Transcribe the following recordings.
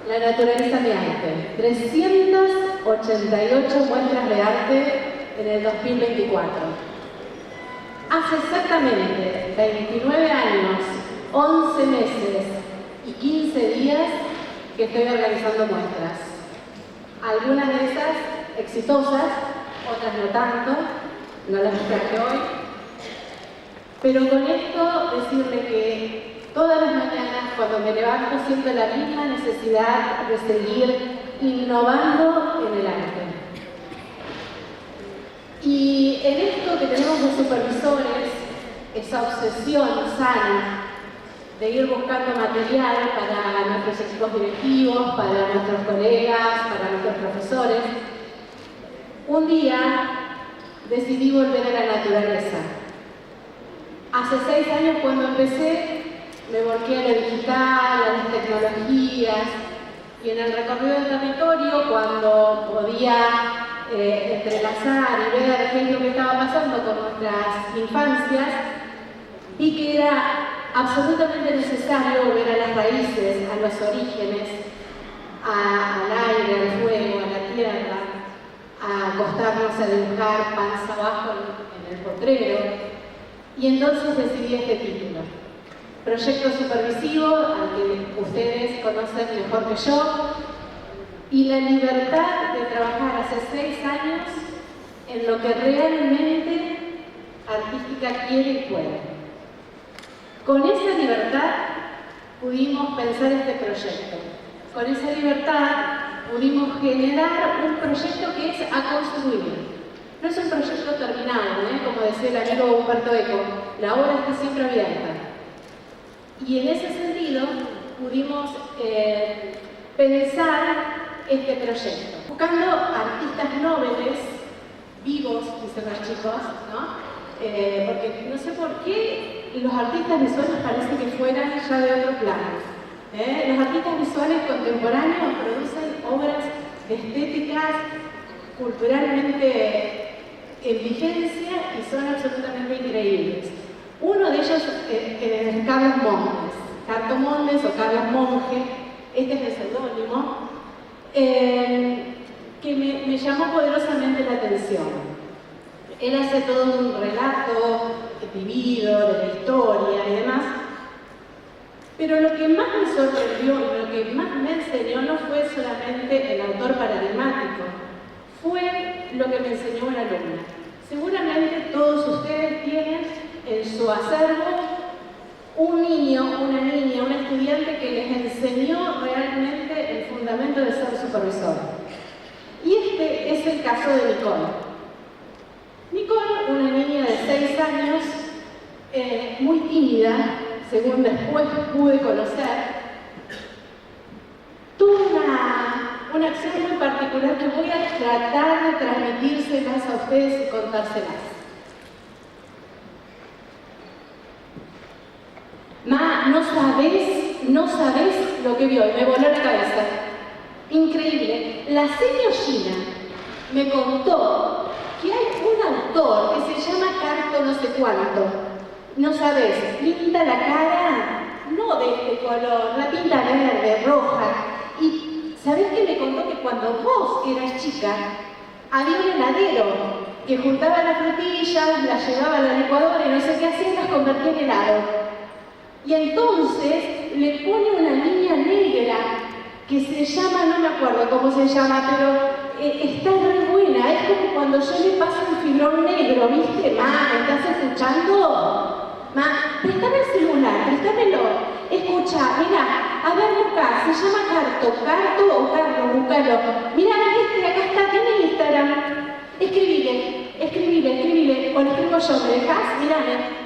La naturaleza de arte. 388 muestras de arte en el 2024. Hace exactamente 29 años, 11 meses y 15 días que estoy organizando muestras. Algunas de esas exitosas, otras no tanto, no las traje hoy. Pero con esto decirle que todas las mañanas cuando me levanto siento la misma necesidad de seguir innovando en el arte. Y en esto que tenemos los supervisores, esa obsesión sana de ir buscando material para nuestros equipos directivos, para nuestros colegas, para nuestros profesores, un día decidí volver a la naturaleza. Hace 6 años cuando empecé, me volqué a lo digital, a las tecnologías, y en el recorrido del territorio, cuando podía entrelazar y ver qué es lo que estaba pasando con nuestras infancias, vi que era absolutamente necesario volver a las raíces, a los orígenes, al aire, al fuego, a la tierra, a acostarnos a dibujar panza abajo en el potrero. Y entonces decidí este título. Proyecto supervisivo, al que ustedes conocen mejor que yo, y la libertad de trabajar hace 6 años en lo que realmente artística quiere y puede. Con esa libertad pudimos pensar este proyecto. Con esa libertad pudimos generar un proyecto que es a construir. No es un proyecto terminado, como decía el amigo Humberto Eco, la obra está siempre abierta. Y en ese sentido pudimos pensar este proyecto, buscando artistas nobles, vivos, dicen los chicos, ¿no? Porque no sé por qué los artistas visuales parece que fueran ya de otro plano. Los artistas visuales contemporáneos producen obras estéticas, culturalmente en vigencia y son absolutamente increíbles. Uno de ellos es Carlos Montes, Carto Montes o Carlos Monge, este es el seudónimo, que me llamó poderosamente la atención. Él hace todo un relato vivido de la historia y demás, pero lo que más me sorprendió y lo que más me enseñó no fue solamente el autor paradigmático, fue lo que me enseñó una alumna. Seguramente todos ustedes tienen en su acervo un niño, una niña, un estudiante que les enseñó realmente el fundamento de ser supervisor. Y este es el caso de Nicole. Nicole, una niña de 6 años, muy tímida, según después pude conocer, tuvo una acción muy particular que voy a tratar de transmitírselas a ustedes y contárselas. Ma, no sabés lo que vio, y me voló la cabeza. Increíble. La señora Gina me contó que hay un autor que se llama Carto no sé cuánto. No sabés, pinta la cara, no de este color, la pinta verde, roja. Y ¿sabés qué me contó? Que cuando vos eras chica, había un heladero que juntaba las frutillas, las llevaba a la licuadora y no sé qué hacía, las convertía en helado. Y entonces le pone una línea negra que se llama, no me acuerdo cómo se llama, pero está re buena. Es como cuando yo le paso un fibrón negro, ¿viste? Ma, ¿me estás escuchando? Ma, préstame el celular, préstamelo. Escucha, mira, a ver, busca, se llama Carto o Carlos, búscalo. Mira, este, acá está, tiene Instagram. Escribile, o lo escribo yo, ¿me dejás?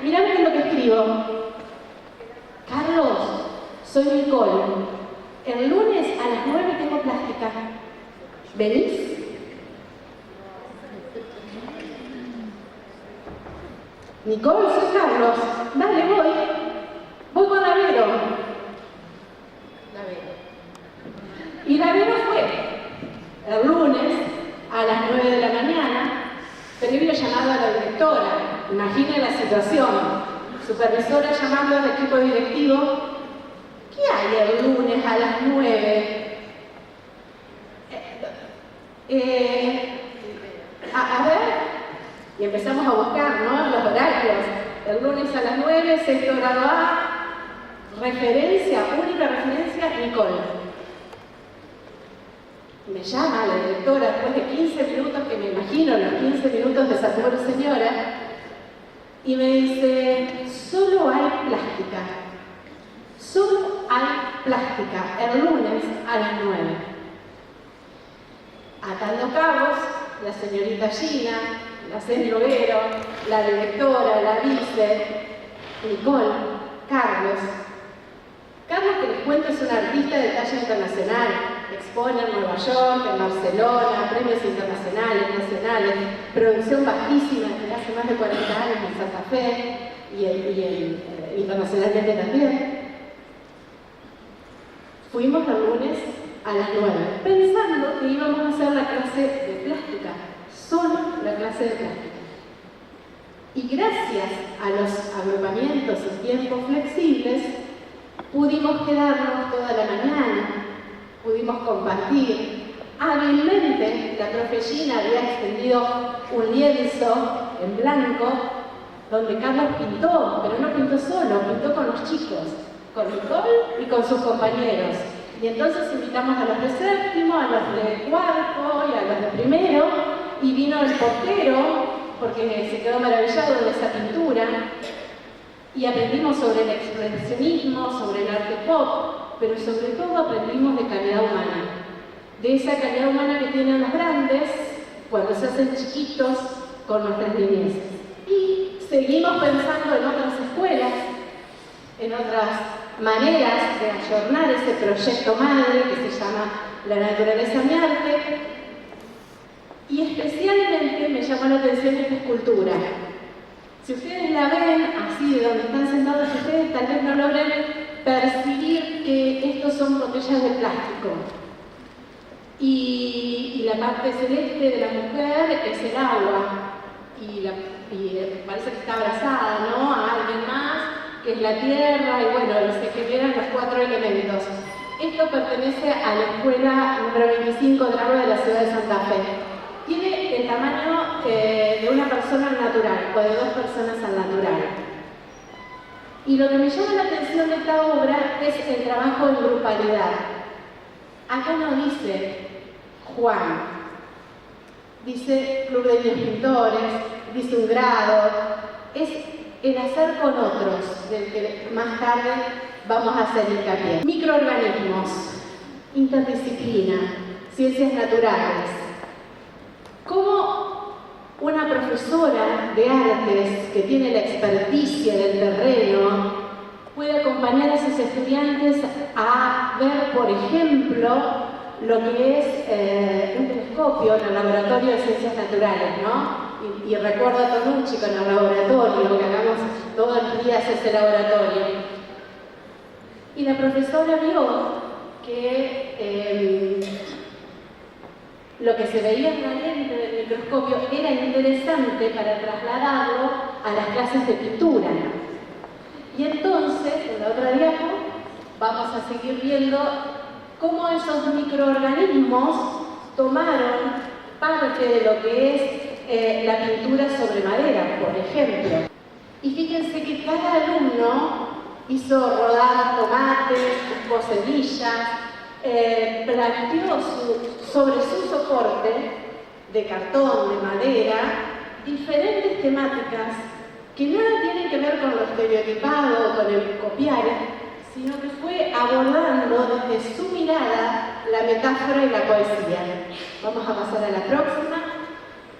Mírame qué es lo que escribo. Carlos, soy Nicole. El lunes a las 9 tengo plástica. ¿Venís? Nicole, soy Carlos. Dale, voy. Voy con la Vero. Y la Vero fue el lunes a las 9 de la mañana, previo llamado a la directora. Imaginen la situación. Supervisora llamando al equipo directivo. ¿Qué hay el lunes a las 9? A ver, y empezamos a buscar, ¿no?, los horarios. El lunes a las 9, sexto grado A, única referencia, Nicole. Me llama la directora después de 15 minutos, que me imagino los 15 minutos de esa pobre señora, y me dice: solo hay plástica. Solo hay plástica el lunes a las 9. Atando cabos, la señorita Gina, la Noguero, la directora, la vice, Nicole, Carlos. Carlos, que les cuento, es un artista de talla internacional, expone en Nueva York, en Barcelona, premios internacionales, nacionales, producción vastísima desde hace más de 40 años en Santa Fe y internacionalmente también. Fuimos el lunes a las 9, pensando que íbamos a hacer la clase de plástica, solo la clase de plástica. Y gracias a los agrupamientos y tiempos flexibles, pudimos quedarnos toda la mañana, pudimos compartir. Hábilmente, la profe Gina había extendido un lienzo en blanco donde Carlos pintó, pero no pintó solo, pintó con los chicos, con Nicole y con sus compañeros. Y entonces invitamos a los de séptimo, a los de cuarto y a los de primero, y vino el portero porque se quedó maravillado de esa pintura, y aprendimos sobre el expresionismo, sobre el arte pop, pero sobre todo aprendimos de calidad humana, de esa calidad humana que tienen los grandes cuando se hacen chiquitos con nuestras niñeces. Y seguimos pensando en otras escuelas, en otras maneras de ayornar ese proyecto madre que se llama La naturaleza mi arte, y especialmente me llamó la atención esta escultura. Si ustedes la ven así, de donde están sentados ustedes, tal vez no logren percibir que estos son botellas de plástico. Y la parte celeste de la mujer es el agua, y parece que está abrazada, ¿no?, a alguien más, que es la tierra, y bueno, se generan los 4 elementos. Esto pertenece a la escuela número 25 de agua de la ciudad de Santa Fe. Tiene el tamaño de una persona al natural, o de 2 personas al natural. Y lo que me llama la atención de esta obra es el trabajo en grupalidad. Acá no dice Juan, dice Club de Niños Pintores, dice un grado, es el hacer con otros, del que más tarde vamos a hacer hincapié. Microorganismos, interdisciplina, ciencias naturales. ¿Cómo una profesora de artes que tiene la experticia del terreno puede acompañar a sus estudiantes a ver, por ejemplo, lo que es un telescopio en el laboratorio de ciencias naturales, ¿no? Y recuerdo a Tonucci con el laboratorio, que hagamos todos los días ese laboratorio. Y la profesora vio que lo que se veía en la lente del microscopio era interesante para trasladarlo a las clases de pintura. Y entonces, en la otra diapo, vamos a seguir viendo cómo esos microorganismos tomaron parte de lo que es la pintura sobre madera, por ejemplo. Y fíjense que cada alumno hizo rodar tomates, buscó semillas, planteó sobre su soporte de cartón, de madera, diferentes temáticas que nada tienen que ver con lo estereotipado, con el copiar, sino que fue abordando desde su mirada la metáfora y la poesía. Vamos a pasar a la próxima.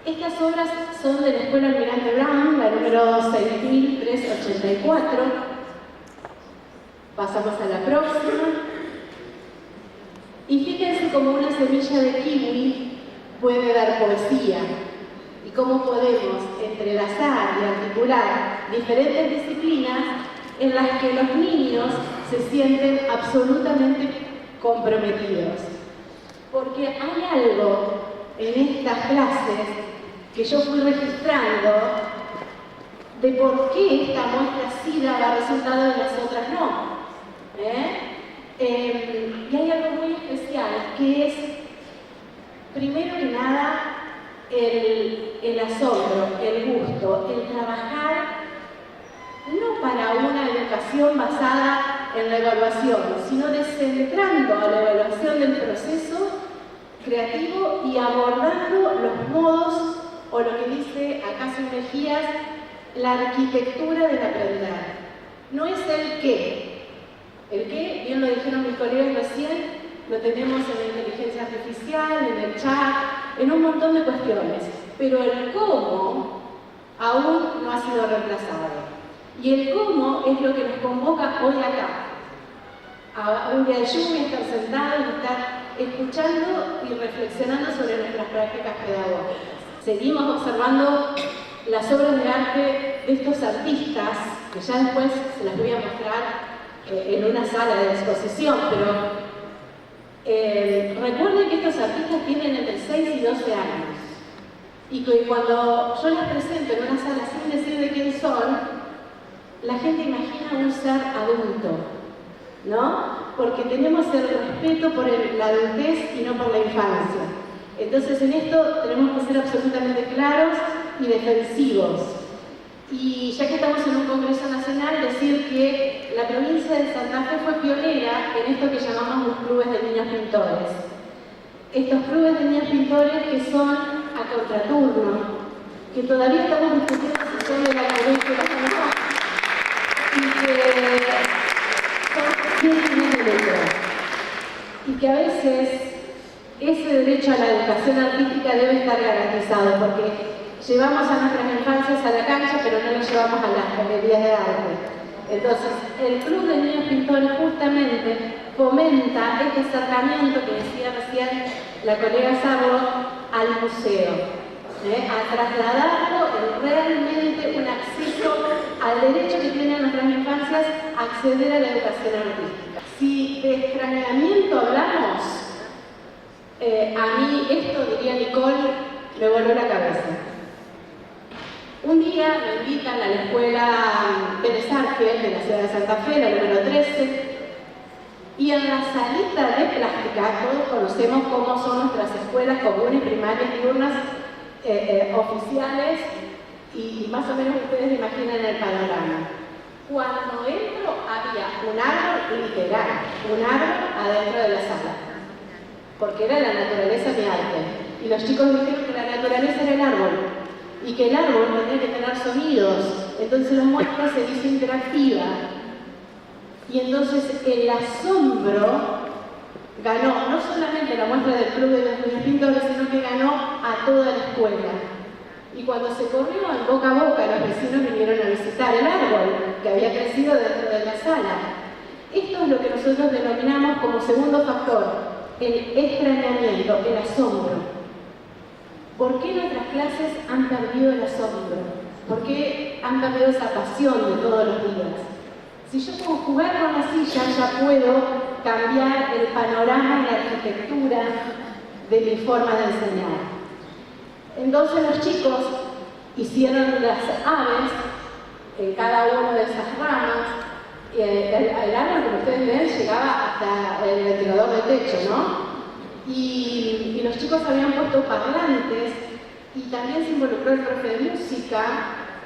Estas obras son de la Escuela Almirante Brown, la número 6384. Pasamos a la próxima. Y fíjense cómo una semilla de kiwi puede dar poesía y cómo podemos entrelazar y articular diferentes disciplinas en las que los niños se sienten absolutamente comprometidos. Porque hay algo en estas clases que yo fui registrando de por qué esta muestra sí daba resultado y las otras no. Y hay algo muy especial, que es, primero que nada, esto, el trabajar no para una educación basada en la evaluación, sino descentrando a la evaluación del proceso creativo y abordando los modos, o lo que dice Acacio Mejías, la arquitectura del aprendizaje. No es el qué. El qué, bien lo dijeron mis colegas recién, lo tenemos en la inteligencia artificial, en el chat, en un montón de cuestiones. Pero el cómo aún no ha sido reemplazado. Y el cómo es lo que nos convoca hoy acá. A un día de lluvia, estar sentados, estar escuchando y reflexionando sobre nuestras prácticas pedagógicas. Seguimos observando las obras de arte de estos artistas, que ya después se las voy a mostrar en una sala de exposición, pero recuerden que estos artistas tienen entre 6 y 12 años y que cuando yo las presento en una sala sin decir de quién son, la gente imagina un ser adulto, ¿no? Porque tenemos el respeto por la adultez y no por la infancia. Entonces en esto tenemos que ser absolutamente claros y defensivos. Y ya que estamos en un Congreso Nacional, decir que la provincia de Santa Fe fue pionera en esto que llamamos los clubes de niños pintores. Estos clubes de niños pintores que son a contraturno, que todavía estamos discutiendo si son de la currícula o no, y que son bien fines de letra. Y que a veces ese derecho a la educación artística debe estar garantizado, porque llevamos a nuestras infancias a la cancha, pero no los llevamos a las galerías de arte. Entonces, el Club de Niños Pintores justamente fomenta este acercamiento que decía recién la colega Sarro al museo, a trasladarlo en realmente un acceso al derecho que tienen nuestras infancias a acceder a la educación artística. Si de extrañamiento hablamos, a mí esto, diría Nicole, me voló la cabeza. Un día me invitan a la escuela Pérez Arfiel de la ciudad de Santa Fe, la número 13, y en la salita de plástica, todos conocemos cómo son nuestras escuelas comunes, primarias, diurnas, oficiales, y más o menos ustedes imaginan el panorama. Cuando entro había un árbol literal, un árbol adentro de la sala, porque era la naturaleza mi arte. Y los chicos dijeron que la naturaleza era el árbol, y que el árbol tenía que tener sonidos. Entonces la muestra se hizo interactiva. Y entonces el asombro ganó no solamente la muestra del Club de los Niños Pintores, sino que ganó a toda la escuela. Y cuando se corrió en boca a boca, los vecinos vinieron a visitar el árbol que había crecido dentro de la sala. Esto es lo que nosotros denominamos como segundo factor, el extrañamiento, el asombro. ¿Por qué nuestras clases han perdido el asombro? ¿Por qué han perdido esa pasión de todos los días? Si yo puedo jugar con la silla, ya puedo cambiar el panorama y la arquitectura de mi forma de enseñar. Entonces los chicos hicieron las aves en cada una de esas ramas. El árbol, como ustedes ven, llegaba hasta el ventilador de techo, ¿no? Y los chicos habían puesto parlantes y también se involucró el profe de música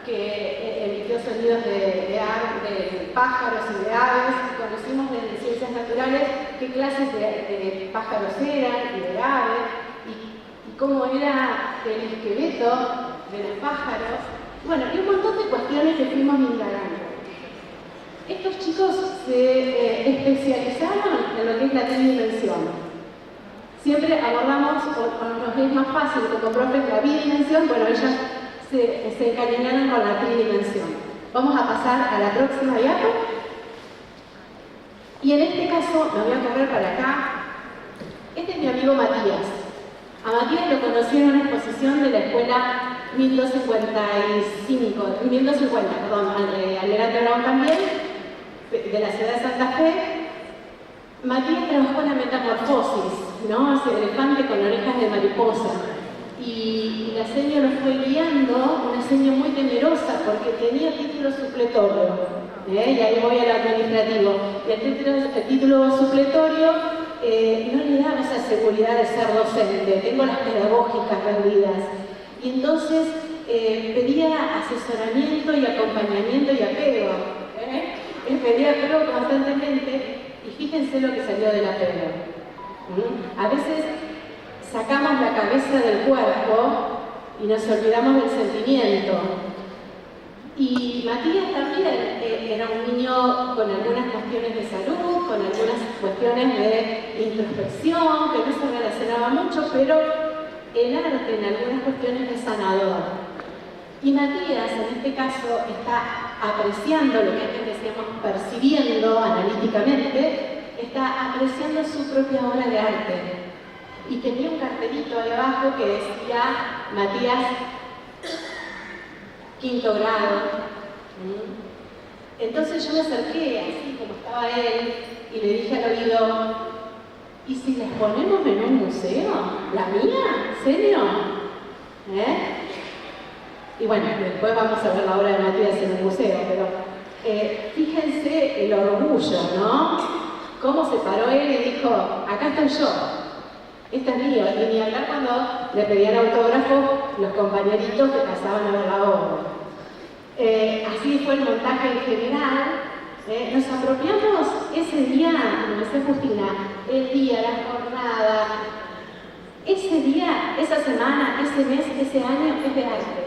que emitió sonidos de pájaros y de aves. Conocimos de ciencias naturales qué clases de pájaros eran y de aves y cómo era el esqueleto de los pájaros. Bueno, y un montón de cuestiones que fuimos indagando. Estos chicos se especializaron en lo que es la tridimensión. Siempre abordamos, o nos es más fácil que con profes la bidimensión, bueno, ellas se encariñaron con la tridimensión. Vamos a pasar a la próxima diapo. Y en este caso, me voy a correr para acá. Este es mi amigo Matías. A Matías lo conocí en una exposición de la escuela 1250, Almirante Brown también, de la ciudad de Santa Fe. Matías trabajó en la metamorfosis, ¿no? Ese elefante con orejas de mariposa. Y la seño lo fue guiando, una seño muy temerosa porque tenía título supletorio. Y ahí voy al administrativo. Y el título supletorio no le daba esa seguridad de ser docente. Tengo las pedagógicas rendidas. Y entonces pedía asesoramiento y acompañamiento y apego. Pedía apego constantemente y fíjense lo que salió del apego. A veces sacamos la cabeza del cuerpo y nos olvidamos del sentimiento. Y Matías también era un niño con algunas cuestiones de salud, con algunas cuestiones de introspección, que no se relacionaba mucho, pero el arte en algunas cuestiones es sanador. Y Matías, en este caso, está apreciando lo que antes decíamos, percibiendo analíticamente, está apreciando su propia obra de arte. Y tenía un cartelito ahí abajo que decía Matías, quinto grado. Entonces yo me acerqué, así como estaba él, y le dije al oído, ¿y si la exponemos en un museo? ¿La mía? ¿Serio? Y bueno, después vamos a ver la obra de Matías en un museo, pero fíjense el orgullo, ¿no? Cómo se paró él y dijo, acá estoy yo, este es mío. Y ni hablar cuando le pedían autógrafo los compañeritos que pasaban a ver la obra. Así fue el montaje en general. Nos apropiamos ese día, como decía Justina, el día, la jornada, ese día, esa semana, ese mes, ese año es de arte.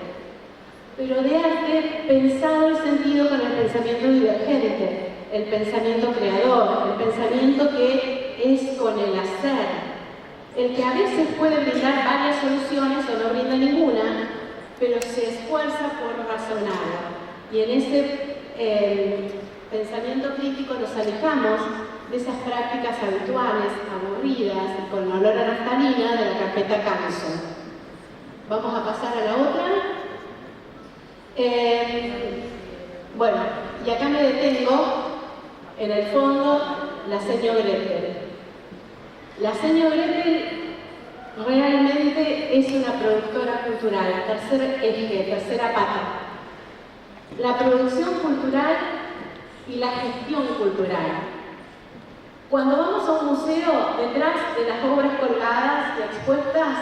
Pero de arte pensado y sentido con el pensamiento divergente, el pensamiento creador, el pensamiento que es con el hacer, el que a veces puede brindar varias soluciones o no brinda ninguna, pero se esfuerza por razonar. Y en ese pensamiento crítico nos alejamos de esas prácticas habituales, aburridas y con olor a naftalina de la carpeta Canson. Vamos a pasar a la otra. Bueno, y acá me detengo, en el fondo, la señor Gretel. La señor Gretel realmente es una productora cultural, tercer eje, tercera pata. La producción cultural y la gestión cultural. Cuando vamos a un museo, detrás de las obras colgadas y expuestas,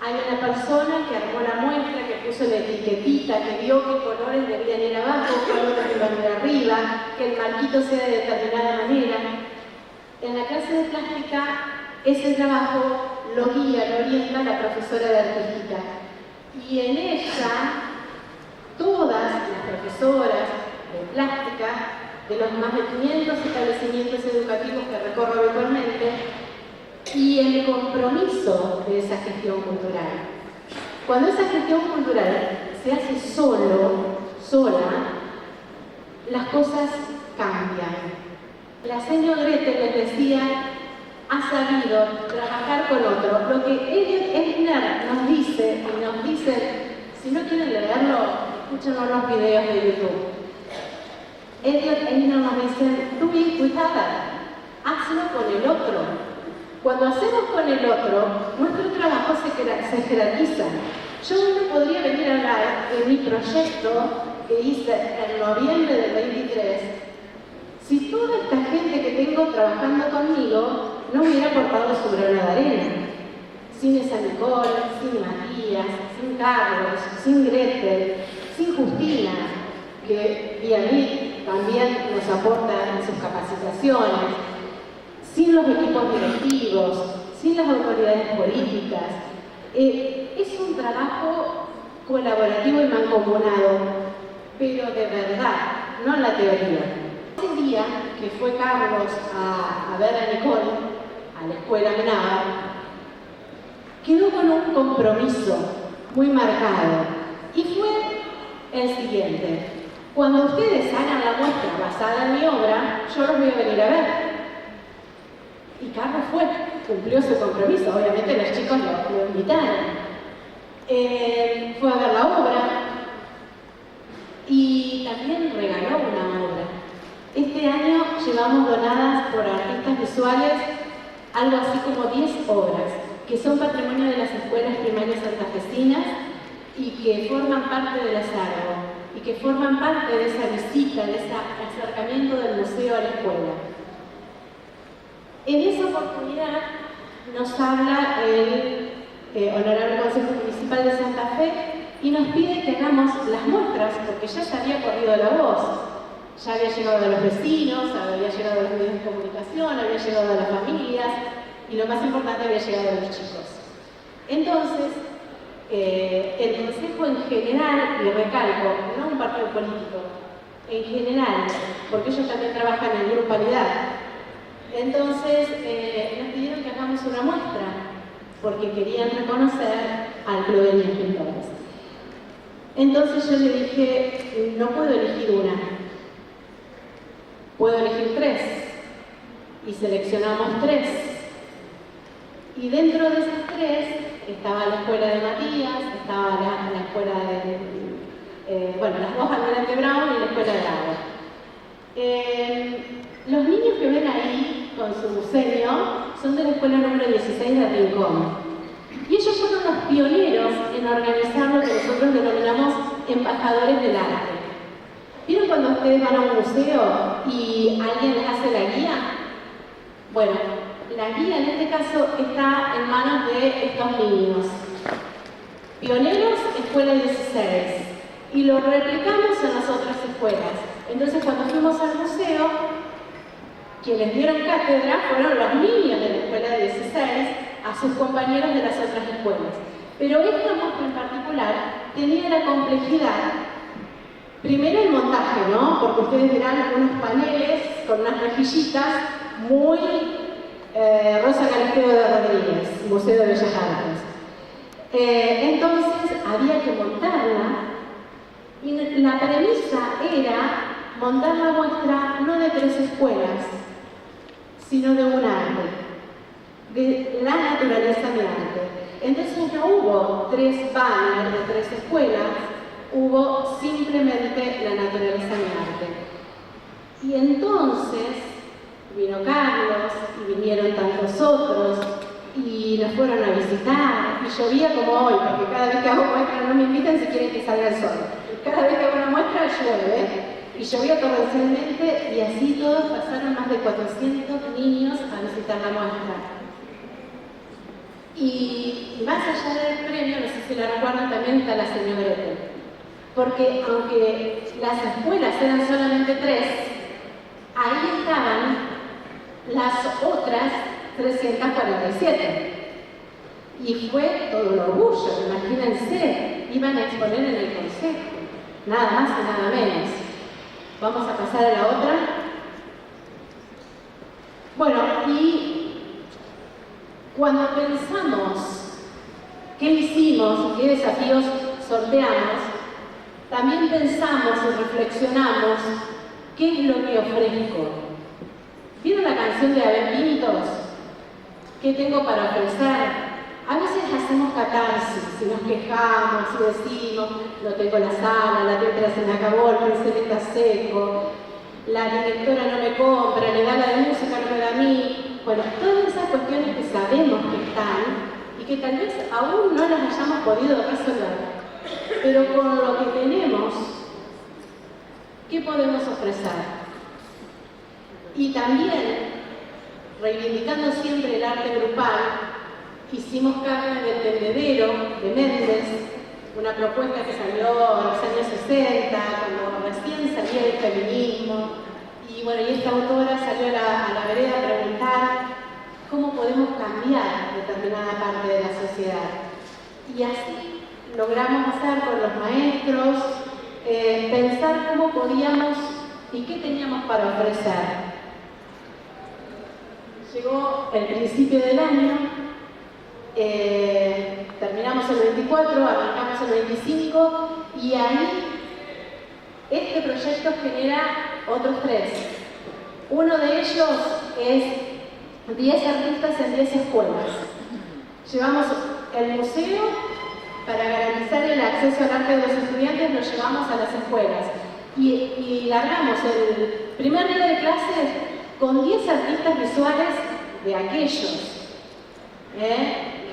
hay una persona que armó la muestra, que puso la etiquetita, que vio qué colores debían ir abajo, qué colores iban a ir arriba, que el marquito sea de determinada manera. En la clase de plástica, ese trabajo lo guía, lo orienta la profesora de artística. Y en ella, todas las profesoras de plástica, de los más de 500 establecimientos educativos que recorro habitualmente, y el compromiso de esa gestión cultural. Cuando esa gestión cultural se hace sola, las cosas cambian. La señora Gretel les decía, ha sabido trabajar con otro. Lo que Elliot Eisner nos dice, si no quieren leerlo, escúchenlo en los videos de YouTube. Elliot Eisner nos dice, do it with other, hazlo con el otro. Cuando hacemos con el otro, nuestro trabajo se jerarquiza. Yo no podría venir a hablar de mi proyecto que hice en noviembre del 23 si toda esta gente que tengo trabajando conmigo no hubiera aportado su grano de arena. Sin esa Nicole, sin Matías, sin Carlos, sin Gretel, sin Justina, que vía mí también nos aporta en sus capacitaciones, sin los equipos directivos, sin las autoridades políticas. Es un trabajo colaborativo y mancomunado, pero de verdad, no en la teoría. Ese día que fue Carlos a ver a Nicole, a la escuela Menar, quedó con un compromiso muy marcado, y fue el siguiente: cuando ustedes hagan la muestra basada en mi obra, yo los voy a venir a ver. Y Carlos cumplió su compromiso, obviamente los chicos lo invitaron. Fue a ver la obra y también regaló una obra. Este año llevamos donadas por artistas visuales algo así como 10 obras, que son patrimonio de las escuelas primarias santafesinas y que forman parte del acervo, y que forman parte de esa visita, de ese acercamiento del museo a la escuela. En esa oportunidad nos habla el Honorable Consejo Municipal de Santa Fe y nos pide que hagamos las muestras, porque ya se había corrido la voz. Ya había llegado a los vecinos, había llegado a los medios de comunicación, había llegado a las familias y lo más importante, había llegado a los chicos. Entonces, el Consejo en general, y recalco, no un partido político, en general, porque ellos también trabajan en grupalidad. Entonces, nos pidieron que hagamos una muestra, porque querían reconocer al Club de Niños Pintores. Entonces yo le dije, no puedo elegir una, puedo elegir 3. Y seleccionamos 3. Y dentro de esas 3 estaba la escuela de Matías, estaba la escuela de, bueno, las 2 Almirante Brown y la escuela de Agua. Los niños que ven ahí con su buceño son de la escuela número 16 de Rincón. Y ellos fueron los pioneros en organizar lo que nosotros denominamos embajadores del arte. ¿Vieron cuando ustedes van a un museo y alguien les hace la guía? Bueno, la guía en este caso está en manos de estos niños. Pioneros, escuela 16. Y lo replicamos en las otras escuelas. Entonces cuando fuimos al museo, quienes dieron cátedra fueron los niños de la escuela 16 a sus compañeros de las otras escuelas. Pero esta muestra en particular tenía la complejidad, primero el montaje, ¿no? Porque ustedes verán unos paneles con unas rejillitas muy Rosa Calisteo de Rodríguez, Museo de Bellas Artes. Entonces había que montarla y la premisa era montar la muestra no de 3 escuelas, sino de un arte, de la naturaleza del arte. Entonces no hubo 3 banners de 3 escuelas, hubo simplemente la naturaleza del arte. Y entonces vino Carlos y vinieron tantos otros y nos fueron a visitar y llovía como hoy, porque cada vez que hago muestra no me invitan si quieren que salga el sol. Cada vez que hago una muestra llueve. Y llovía torrencialmente y así todos pasaron más de 400 niños a visitar la muestra. Y más allá del premio, no sé si la recuerdan, también está la señora Gretel. Porque aunque las escuelas eran solamente 3, ahí estaban las otras 347. Y fue todo un orgullo, imagínense, iban a exponer en el consejo, nada más y nada menos. Vamos a pasar a la otra. Bueno, y cuando pensamos qué hicimos y qué desafíos sorteamos, también pensamos y reflexionamos qué es lo que ofrezco. ¿Vieron la canción de Abel Pintos? ¿Qué tengo para ofrecer? A veces hacemos catarsis, si nos quejamos, si decimos, no tengo la sala, la letra se me acabó, el pincel está seco, la directora no me compra, le da la de música, no me da a mí. Bueno, todas esas cuestiones que sabemos que están y que tal vez aún no las hayamos podido resolver, pero con lo que tenemos, ¿qué podemos ofrecer? Y también, reivindicando siempre el arte grupal, hicimos carne del tendedero de Méndez, una propuesta que salió en los años 60, cuando recién salía el feminismo, y bueno, y esta autora salió a la vereda a preguntar cómo podemos cambiar determinada parte de la sociedad. Y así logramos hacer con los maestros, pensar cómo podíamos y qué teníamos para ofrecer. Llegó el principio del año, terminamos el 24, arrancamos el 25 y ahí este proyecto genera otros 3. Uno de ellos es 10 artistas en 10 escuelas. Llevamos el museo para garantizar el acceso al arte de los estudiantes, lo llevamos a las escuelas y largamos el primer día de clases con 10 artistas visuales de aquellos.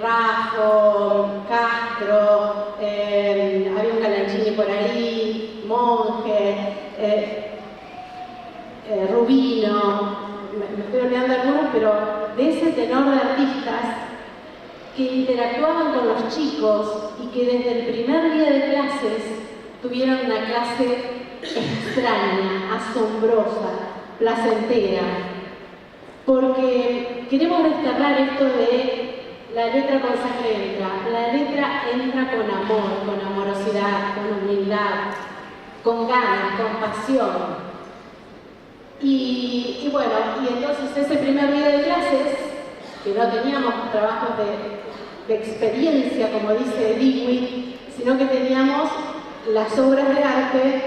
Rajo, Castro, había un Calanchini por ahí, Monge, Rubino, me estoy olvidando algunos, pero de ese tenor de artistas que interactuaban con los chicos y que desde el primer día de clases tuvieron una clase extraña, asombrosa, placentera, porque queremos desterrar esto de la letra con sangre entra. La letra entra con amor, con amorosidad, con humildad, con ganas, con pasión. Y bueno, y entonces ese primer día de clases, que no teníamos trabajos de experiencia, como dice Dewey, sino que teníamos las obras de arte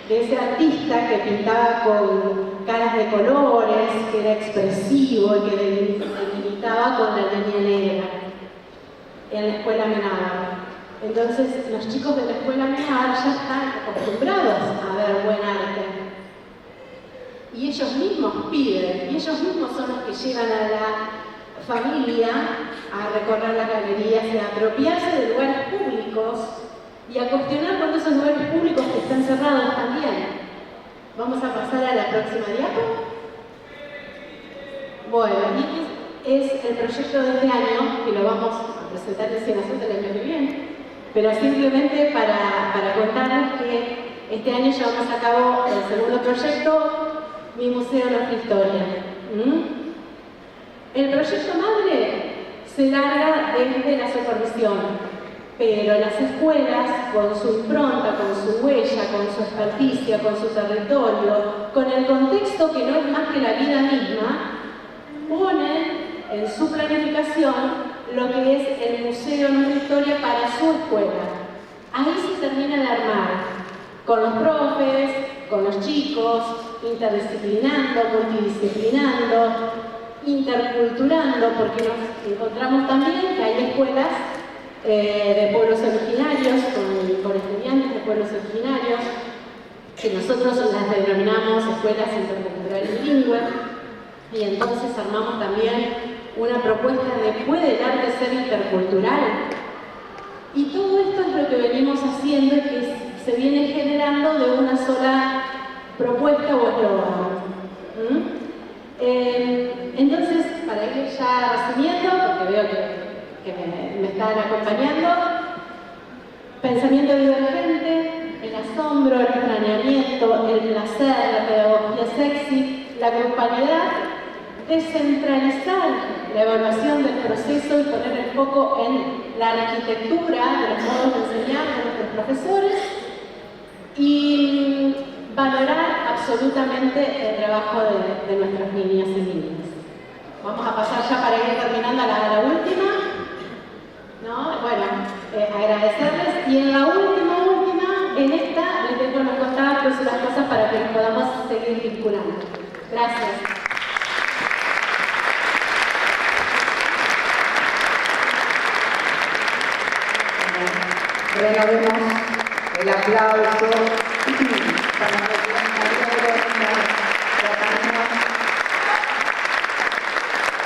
de ese artista que pintaba con caras de colores, que era expresivo y que delimitaba con la línea negra en la escuela Amenábar. Entonces los chicos de la escuela Amenábar ya están acostumbrados a ver buen arte. Y ellos mismos piden, y ellos mismos son los que llevan a la familia a recorrer las galerías y a apropiarse de lugares públicos y a cuestionar cuando esos lugares públicos que están cerrados también. Vamos a pasar a la próxima diapo. Bueno, y es el proyecto de este año, que lo vamos a presentar en Cienazón el año que viene, pero simplemente para contarles que este año llevamos a cabo el segundo proyecto, Mi Museo de Nuestra Historia. El proyecto madre se larga desde la supervisión, pero las escuelas, con su impronta, con su huella, con su experticia, con su territorio, con el contexto que no es más que la vida misma, ponen en su planificación lo que es el Museo de Nuestra Historia para su escuela. Ahí se termina de armar, con los profes, con los chicos, interdisciplinando, multidisciplinando, interculturando, porque nos encontramos también que hay escuelas de pueblos originarios, con estudiantes de pueblos originarios, que nosotros las denominamos escuelas interculturales bilingües, y entonces armamos también una propuesta de ¿puede el arte ser intercultural? Y todo esto es lo que venimos haciendo y que se viene generando de una sola propuesta o eslogan. Entonces, para ir ya resumiendo, porque veo que me están acompañando, pensamiento divergente, el asombro, el extrañamiento, el placer, la pedagogía sexy, la grupalidad, descentralizar la evaluación del proceso y poner el foco en la arquitectura de los modos de enseñar de nuestros profesores y valorar absolutamente el trabajo de nuestras niñas y niños. Vamos a pasar ya para ir terminando a la última, ¿no? Bueno, agradecerles y en la última, en esta les dejo los contactos y las cosas para que nos podamos seguir vinculando. Gracias. Renovemos el aplauso para